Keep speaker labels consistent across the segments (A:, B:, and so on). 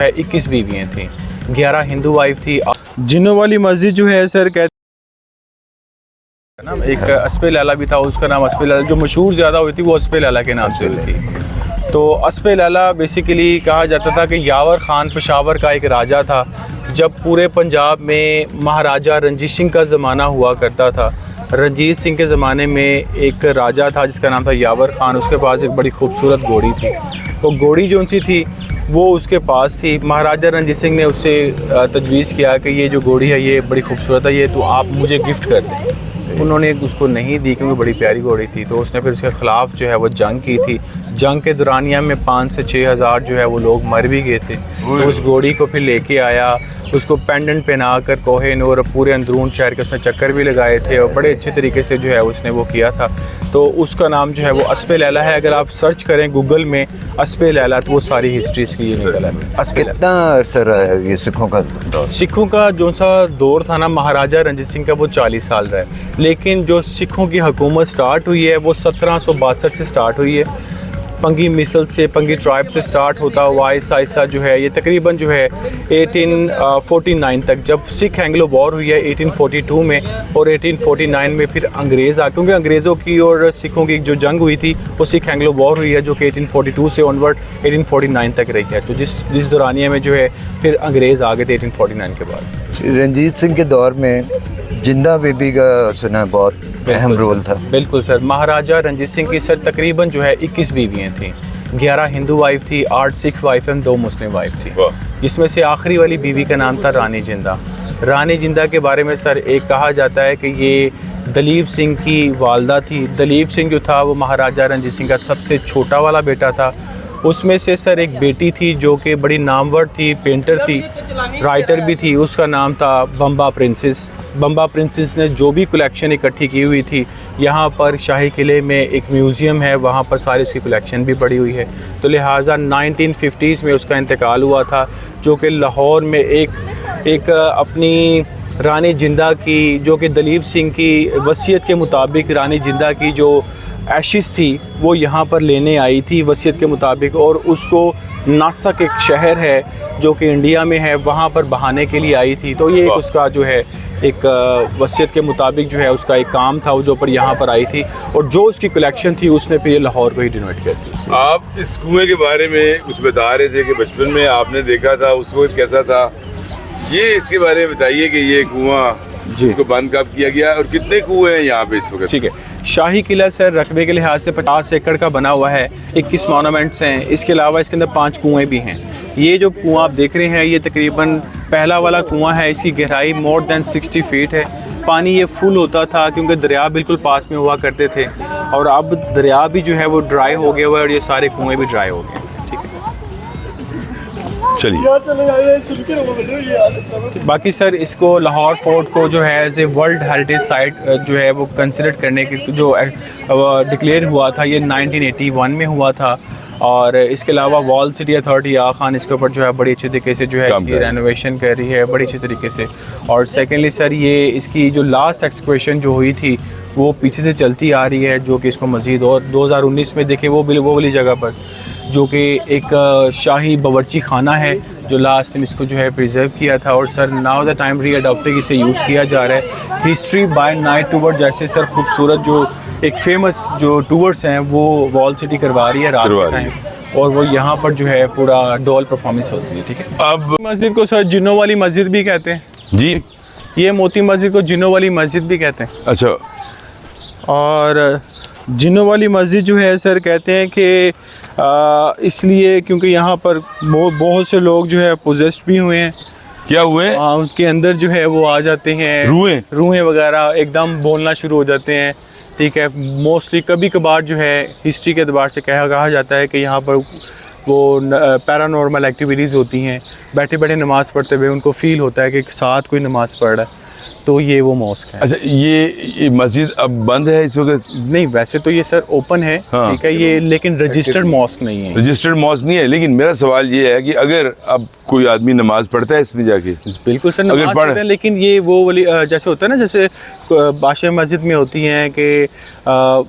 A: 21 बीवियाँ थी, 11 हिंदू वाइफ थी। जिन्नों वाली मस्जिद जो है सर कहते ना, एक अस्पे लैला भी था, उसका नाम अस्पे लैला, जो मशहूर ज़्यादा हुई थी वो अस्पे लैला के नाम से हुई थी। तो अस्पे लैला बेसिकली कहा जाता था कि यावर ख़ान पेशावर का एक राजा था। जब पूरे पंजाब में महाराजा रंजीत सिंह का ज़माना हुआ करता था, रंजीत सिंह के ज़माने में एक राजा था जिसका नाम था यावर ख़ान। उसके पास एक बड़ी खूबसूरत घोड़ी थी। वो घोड़ी जो सी थी वो उसके पास थी। महाराजा रंजीत सिंह ने उससे तजवीज़ किया कि ये जो घोड़ी है ये बड़ी खूबसूरत है, ये तो आप मुझे गिफ्ट कर दें। उन्होंने उसको नहीं दी क्योंकि बड़ी प्यारी घोड़ी थी। तो उसने फिर उसके ख़िलाफ़ जो है वो जंग की थी। जंग के दौरानिया में 5 से 6 हज़ार जो है वो लोग मर भी गए थे। तो उस घोड़ी को फिर लेके आया, उसको पेंडेंट पहना कर कोहे नूर पूरे अंदरून शहर के उसने चक्कर भी लगाए थे और बड़े अच्छे तरीके से जो है उसने वो किया था। तो उसका नाम जो है वो अस्पे लैला है। अगर आप सर्च करें गूगल में अस्पे लैला तो वो सारी हिस्ट्री इसकी ये निकल है।
B: कितना अरसा रहा है ये सिखों का दौर?
A: सिखों का जो सा दौर था ना महाराजा रंजीत सिंह का, वो 40 साल रहा। लेकिन जो सिखों की हुकूमत स्टार्ट हुई है वो 1762 से स्टार्ट हुई है। पंगी मिसल से, पंगी ट्राइब से स्टार्ट होता हुआ आहिस्ता आहिस्ता जो है ये तकरीबन जो है 1849 तक, जब सिख एंग्लो वॉर हुई है 1842 में और 1849 में फिर अंग्रेज़ क्योंकि अंग्रेज़ों की और सिखों की जो जंग हुई थी वो सिख एंग्लो वॉर हुई है जो कि 1842 से ऑनवर्ड 1849 तक रही है। तो जिस दौरानिया में जो है फिर अंग्रेज़ आ गए थे 1849 के बाद।
B: रंजीत सिंह के दौर में जिंदा बीबी का सुना बहुत अहम रोल था।
A: बिल्कुल सर, महाराजा रंजीत सिंह की सर तकरीबन जो है 21 बीवियाँ थीं, 11 हिंदू वाइफ थी, 8 Sikh wife and 2 Muslim wife थी, जिसमें से आखिरी वाली बीवी का नाम था रानी जिंदा। रानी जिंदा के बारे में सर एक कहा जाता है कि ये दलीप सिंह की वालदा थी। दलीप सिंह जो था वो महाराजा रंजीत सिंह का सबसे छोटा वाला बेटा था। उसमें से सर एक बेटी थी जो कि बड़ी नामवर थी, पेंटर थी, राइटर भी थी, उसका नाम था बम्बा प्रिंसेस। बम्बा प्रिंसेस ने जो भी कलेक्शन इकट्ठी की हुई थी, यहाँ पर शाही किले में एक म्यूज़ियम है, वहाँ पर सारी उसकी कलेक्शन भी पड़ी हुई है। तो लिहाजा 1950s में उसका इंतकाल हुआ था, जो कि लाहौर में एक अपनी रानी जिंदा की, जो कि दलीप सिंह की वसीयत के मुताबिक रानी जिंदा की जो एशिस थी वो यहाँ पर लेने आई थी वसीयत के मुताबिक, और उसको नासिक एक शहर है जो कि इंडिया में है, वहाँ पर बहाने के लिए आई थी। तो ये उसका जो है एक वसीयत के मुताबिक जो है उसका एक काम था जो पर यहाँ पर आई थी, और जो उसकी कलेक्शन थी उसने फिर लाहौर को ही डोनेट कर दी।
C: आप इस कुएँ के बारे में कुछ बता रहे थे कि बचपन में आपने देखा था, उस वक्त कैसा था, ये इसके बारे में बताइए कि ये कुआँ इसको बंद कब किया गया और कितने कुएँ हैं यहाँ पे इस वक्त? ठीक है,
A: शाही किला सर रकबे के लिहाज से 50 एकड़ का बना हुआ है, 21 मॉन्यूमेंट्स हैं। इसके अलावा इसके अंदर 5 कुएँ भी हैं। ये जो कुआँ आप देख रहे हैं ये तकरीबन पहला वाला कुआँ है, इसकी गहराई मोर देन 60 फीट है। पानी ये फुल होता था क्योंकि दरिया बिल्कुल पास में हुआ करते थे, और अब दरिया भी जो है वो ड्राई हो गया हुआ है और ये सारे कुएँ भी ड्राई हो गए।
C: चलिए
A: बाकी सर इसको लाहौर फोर्ट को जो है as a world heritage site जो है वो कंसिडर करने की जो डिक्लेयर हुआ था ये 1981 में हुआ था। और इसके अलावा वॉल सिटी अथॉरिटी आगा खान इसके ऊपर जो है बड़ी अच्छे तरीके से जो है इसकी रेनोवेशन कर रही है बड़ी अच्छे तरीके से। और सेकेंडली सर ये इसकी जो लास्ट एक्सक्वेशन जो हुई थी वो पीछे से चलती आ रही है, जो कि इसको मज़ीद और 2019 में देखें वो वाली जगह पर जो कि एक शाही बावर्ची खाना है जो लास्ट टाइम इसको जो है प्रिजर्व किया था। और सर नाउ द टाइम रीअडॉप्टिंग इसे यूज़ किया जा रहा है। हिस्ट्री बाय नाइट टूर जैसे सर खूबसूरत जो एक फेमस जो टूर्स हैं वो वॉल सिटी करवा रही है रात के टाइम, और वो यहाँ पर जो है पूरा डॉल परफॉर्मेंस होती है। ठीक है, अब मस्जिद को सर जिन्नों वाली मस्जिद भी कहते हैं
C: जी,
A: ये मोती मस्जिद को जिन्नों वाली मस्जिद भी कहते हैं।
C: अच्छा,
A: और जिन्नों वाली मस्जिद जो है सर कहते हैं कि इसलिए क्योंकि यहाँ पर बहुत से लोग जो है पोजेस्ड भी हुए हैं।
C: क्या हुए?
A: उनके अंदर जो है वो आ जाते हैं, रूहें वगैरह एकदम बोलना शुरू हो जाते हैं। ठीक है, मोस्टली कभी कभार जो है हिस्ट्री के अतबार से कहा जाता है कि यहाँ पर वो पैरानॉर्मल एक्टिविटीज़ होती हैं, बैठे बैठे नमाज़ पढ़ते हुए उनको फ़ील होता है कि साथ कोई नमाज़ पढ़ रहा है। तो ये वो मॉस्क है।
C: अच्छा, ये मस्जिद अब बंद है इस वक्त?
A: नहीं, वैसे तो ये सर ओपन है,
C: हाँ।
A: ठीक है ये, लेकिन रजिस्टर्ड मॉस्क नहीं है।
C: रजिस्टर्ड मॉस्क नहीं है, लेकिन मेरा सवाल ये है कि अगर अब कोई आदमी नमाज पढ़ता है इसमें जाके?
A: बिल्कुल सर,
C: अगर
A: नमाज
C: पढ़-
A: पढ़ते हैं, लेकिन ये वो वाली जैसे होता है ना, जैसे बादशाह मस्जिद में होती हैं कि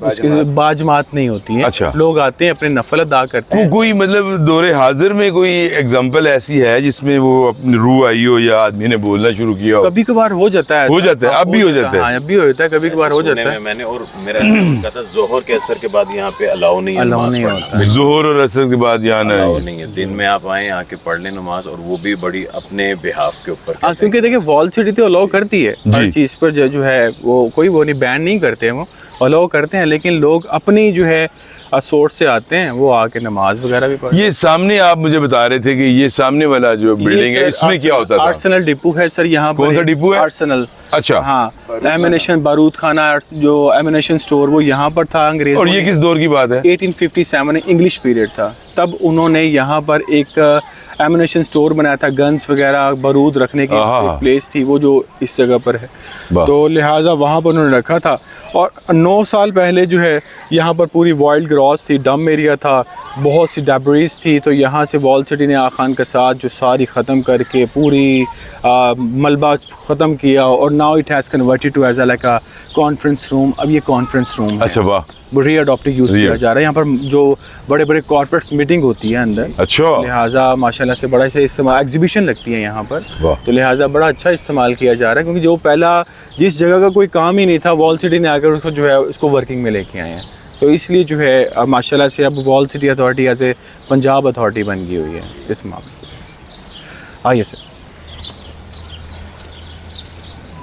A: उसकी बाजमात नहीं होती है।
C: अच्छा।
A: लोग आते हैं अपने नफल अदा करते हैं।
C: कोई मतलब दौरे हाजिर में कोई एग्जांपल ऐसी है जिसमें वो अपनी रूह आई हो या आदमी ने बोलना शुरू किया हो?
A: कभी कभार हो जाता है,
C: हो
A: ऐसा।
C: जाता है,
A: हाँ,
C: अब भी हो जाता है।
A: हाँ, अब भी हो जाता है, कभी कभार हो जाता है।
D: मैंने और मेरा कहा था जोहर के असर के बाद यहाँ पे अलाउ नहीं है,
A: अलाउ
D: नमाज
A: नहीं
D: पढ़ना।
A: होता।
C: जोहर और असर के बाद यहाँ ना
D: अलाउ
C: है।
D: नहीं है, दिन में आप आए आके पढ़ लें नमाज, और वो भी बड़ी अपने बिहाफ के ऊपर।
A: हाँ, क्योंकि देखिए वॉल सिटी तो अलाउ करती है हर
C: जी।
A: चीज़ पर, जो है वो कोई वो नहीं, बैन नहीं करते हैं, वो अलाउ करते हैं, लेकिन लोग अपनी जो है सोर्स से आते हैं, वो आके नमाज वगैरह भी पढ़ते हैं।
C: ये सामने आप मुझे बता रहे थे कि ये सामने वाला जो बिल्डिंग है इसमें क्या होता था?
A: आर्सेनल डिपो है सर यहाँ पर।
C: कौन सा डिपो है?
A: आर्सेनल।
C: अच्छा।
A: हाँ, एमिनेशन बारूद खाना, जो एमिनेशन स्टोर वो यहाँ पर था अंग्रेज।
C: और ये किस दौर की बात है?
A: 1857 इंग्लिश पीरियड था, तब उन्होंने यहाँ पर एक एमिनेशन स्टोर बनाया था, गन्स वगैरह बारूद रखने की
C: आहा।
A: एक प्लेस थी वो, जो इस जगह पर है।
C: वाह।
A: तो लिहाजा वहाँ पर उन्होंने रखा था। और 9 साल पहले जो है यहाँ पर पूरी वाइल्ड ग्रॉस थी, डम एरिया था, बहुत सी डेब्रिस थी, तो यहाँ से वॉल सिटी ने आखान के साथ जो सारी ख़त्म करके पूरी मलबा ख़त्म किया, और now it has converted to as like a conference room. अब ये कॉन्फ्रेंस रूम है,
C: अच्छा, वाह।
A: वो रीअडॉप्टेड यूज़ किया जा रहा है। यहाँ पर जो बड़े बड़े कॉर्पोरेट्स मीटिंग होती है अंदर,
C: अच्छा,
A: लिहाजा माशाल्लाह से बड़ा से इस्तेमाल, एग्जीबिशन लगती है यहाँ पर,
C: वाह।
A: तो लिहाजा बड़ा अच्छा इस्तेमाल किया जा रहा है। क्योंकि जो पहला जिस जगह का कोई काम ही नहीं था, वॉल सिटी ने आकर उसको जो है उसको वर्किंग में लेके आए हैं, तो इसलिए जो है अब माशाल्लाह से अब wall city authority as a Punjab authority बन गई हुई है इस मामले में। आइए सर।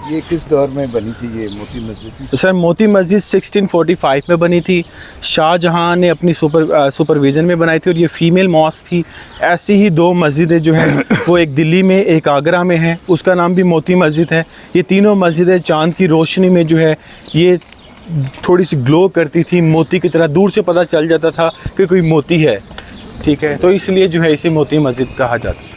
B: ये किस दौर में बनी थी ये मोती मस्जिद?
A: तो सर मोती मस्जिद 1645 में बनी थी, शाहजहां ने अपनी सुपरविज़न में बनाई थी, और ये फ़ीमेल मॉस्क थी। ऐसी ही 2 मस्जिदें जो हैं वो एक दिल्ली में, एक आगरा में है, उसका नाम भी मोती मस्जिद है। ये तीनों मस्जिदें चांद की रोशनी में जो है ये थोड़ी सी ग्लो करती थी, मोती की तरह, दूर से पता चल जाता था कि कोई मोती है, ठीक है, तो इसलिए जो है इसे मोती मस्जिद कहा जाता है।